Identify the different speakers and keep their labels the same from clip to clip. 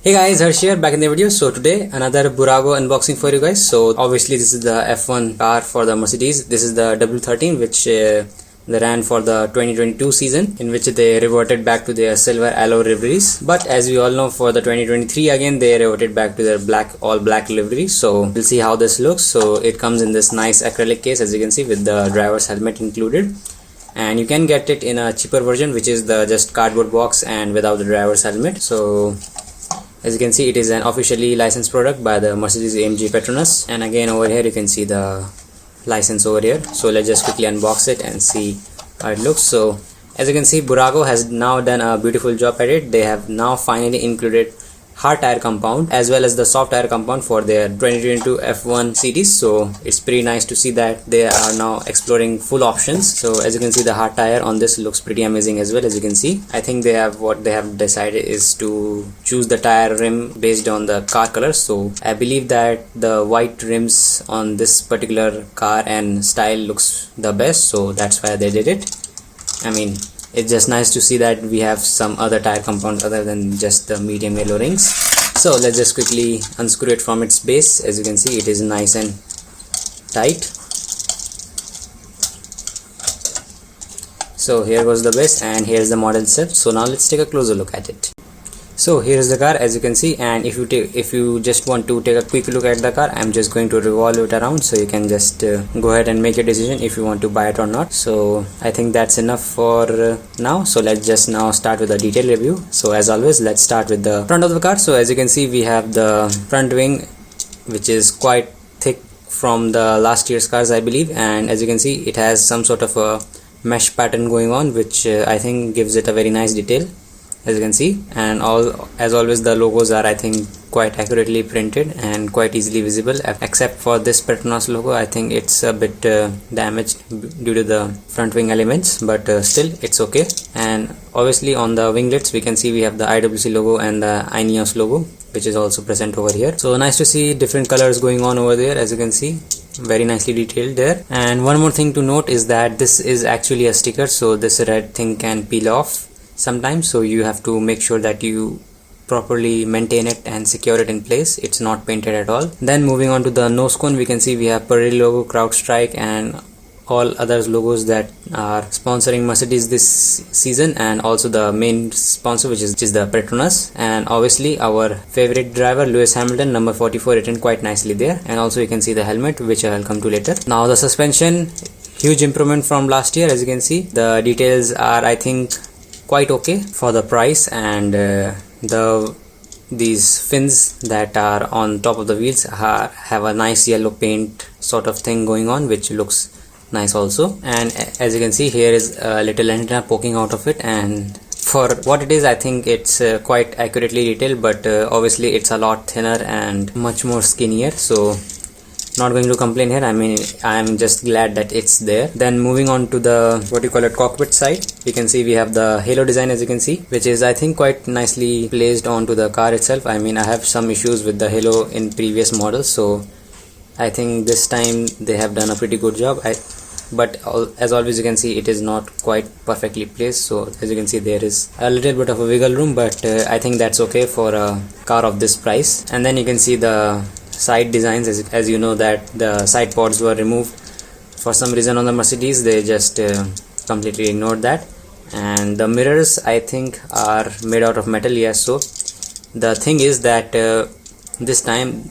Speaker 1: Hey guys, Harsh here, back in the video. So today another Burago unboxing for you guys. So obviously this is the F1 car for the Mercedes. This is the W13 which they ran for the 2022 season, in which they reverted back to their silver alloy liveries. But as we all know, for the 2023 again they reverted back to their all black livery. So we'll see how this looks. So it comes in this nice acrylic case, as you can see, with the driver's helmet included. And you can get it in a cheaper version, which is the just cardboard box and without the driver's helmet. So as you can see, it is an officially licensed product by the Mercedes-AMG Petronas. And again over here you can see the license over here. So let's just quickly unbox it and see how it looks. So as you can see, Burago has now done a beautiful job at it. They have now finally included hard tire compound as well as the soft tire compound for their 2022 F1 series. So it's pretty nice to see that they are now exploring full options. So as you can see, the hard tire on this looks pretty amazing as well. As you can see, I think what they have decided is to choose the tire rim based on the car color. So I believe that the white rims on this particular car and style looks the best, so that's why they did it. I mean, it's just nice to see that we have some other tire compounds other than just the medium yellow rings. So let's just quickly unscrew it from its base. As you can see, it is nice and tight. So here goes the base, and here's the model itself. So now let's take a closer look at it. So here is the car, as you can see, and if you just want to take a quick look at the car, I'm just going to revolve it around, so you can just go ahead and make a decision if you want to buy it or not. So I think that's enough for now. So let's just now start with a detailed review. So as always, let's start with the front of the car. So as you can see, we have the front wing, which is quite thick from the last year's cars, I believe, and as you can see, it has some sort of a mesh pattern going on, which I think gives it a very nice detail, as you can see. And as always, the logos are, I think, quite accurately printed and quite easily visible, except for this Petronas logo. I think it's a bit damaged due to the front wing elements, but still it's okay. And obviously on the winglets we can see we have the IWC logo and the INEOS logo, which is also present over here. So nice to see different colors going on over there, as you can see, very nicely detailed there. And one more thing to note is that this is actually a sticker, so this red thing can peel off sometimes, so you have to make sure that you properly maintain it and secure it in place. It's not painted at all. Then moving on to the nose cone, we can see we have Pirelli logo, CrowdStrike, and all other logos that are sponsoring Mercedes this season, and also the main sponsor, which is the Petronas, and obviously our favorite driver Lewis Hamilton, number 44, written quite nicely there. And also you can see the helmet, which I'll come to later. Now the suspension, huge improvement from last year. As you can see, the details are, I think, quite okay for the price, and these fins that are on top of the wheels have a nice yellow paint sort of thing going on, which looks nice also. And as you can see, here is a little antenna poking out of it, and for what it is, I think it's quite accurately detailed, but obviously it's a lot thinner and much more skinnier, so not going to complain here. I mean, I'm just glad that it's there. Then moving on to the cockpit side, we can see we have the halo design, as you can see, which is, I think, quite nicely placed onto the car itself. I mean, I have some issues with the halo in previous models, so I think this time they have done a pretty good job. But as always, you can see it is not quite perfectly placed, so as you can see, there is a little bit of a wiggle room, but I think that's okay for a car of this price. And then you can see the side designs. As you know that the side pods were removed for some reason on the Mercedes. They just completely ignored that. And the mirrors, I think, are made out of metal. Yes, so the thing is that this time,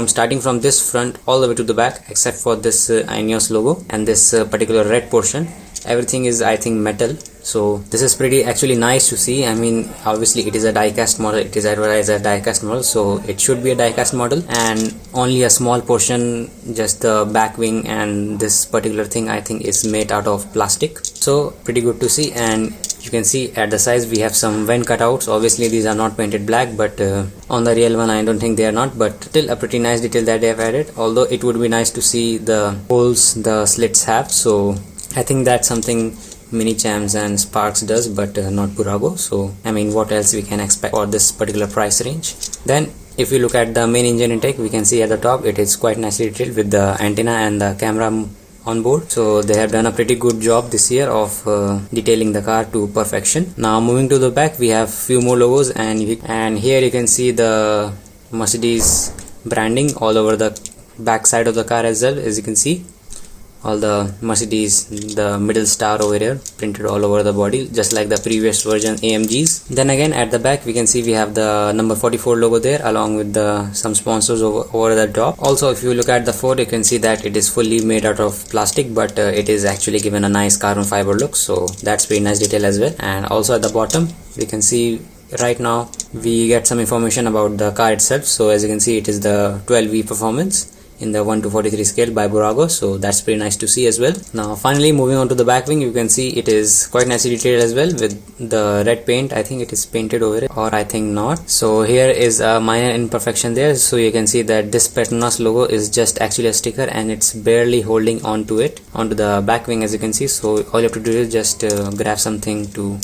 Speaker 1: starting from this front all the way to the back, except for this INEOS logo and this particular red portion, everything is, I think, metal. So this is pretty actually nice to see. I mean, obviously it is a die-cast model, it is advertised as a die-cast model, so it should be a die-cast model, and only a small portion, just the back wing and this particular thing, I think, is made out of plastic. So pretty good to see. And you can see at the sides we have some vent cutouts. Obviously these are not painted black, but on the real one I don't think they are not, but still a pretty nice detail that they have added. Although it would be nice to see the holes the slits have, so I think that's something Mini Champs and Sparks does, but not Burago. So I mean, what else we can expect for this particular price range. Then if you look at the main engine intake, we can see at the top it is quite nicely detailed with the antenna and the camera on board. So they have done a pretty good job this year of detailing the car to perfection. Now moving to the back, we have few more logos, and here you can see the Mercedes branding all over the back side of the car as well. As you can see, all the Mercedes, the middle star over here printed all over the body, just like the previous version AMGs. Then again at the back we can see we have the number 44 logo there, along with some sponsors over the top. Also, if you look at the Ford, you can see that it is fully made out of plastic, but it is actually given a nice carbon fiber look, so that's pretty nice detail as well. And also at the bottom we can see right now we get some information about the car itself. So as you can see, it is the 12V performance in the 1:43 scale by Burago, so that's pretty nice to see as well. Now finally moving on to the back wing, you can see it is quite nicely detailed as well with the red paint. I think it is painted over it, or I think not. So here is a minor imperfection there, so you can see that this Petronas logo is just actually a sticker and it's barely holding onto the back wing, as you can see. So all you have to do is just grab something to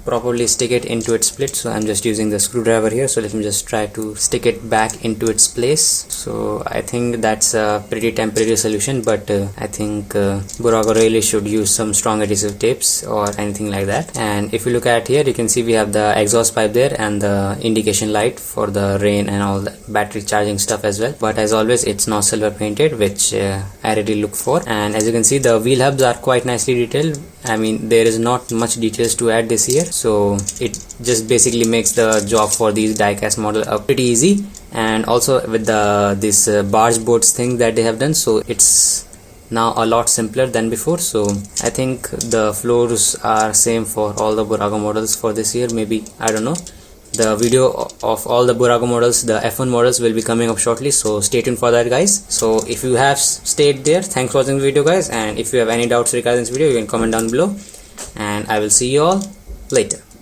Speaker 1: properly stick it into its split. So I'm just using the screwdriver here, so let me just try to stick it back into its place. So I think that's a pretty temporary solution, but I think Burago really should use some strong adhesive tapes or anything like that. And if you look at here, you can see we have the exhaust pipe there and the indication light for the rain and all the battery charging stuff as well. But as always, it's not silver painted, which I really look for. And as you can see, the wheel hubs are quite nicely detailed. I mean, there is not much details to add this year, so it just basically makes the job for these die-cast model pretty easy. And also with this barge boards thing that they have done, so it's now a lot simpler than before. So I think the floors are same for all the Burago models for this year. Maybe, I don't know. The video of all the Burago models, the F1 models, will be coming up shortly, so stay tuned for that, guys. So if you have stayed there, thanks for watching the video, guys, and if you have any doubts regarding this video, you can comment down below, and I will see you all later.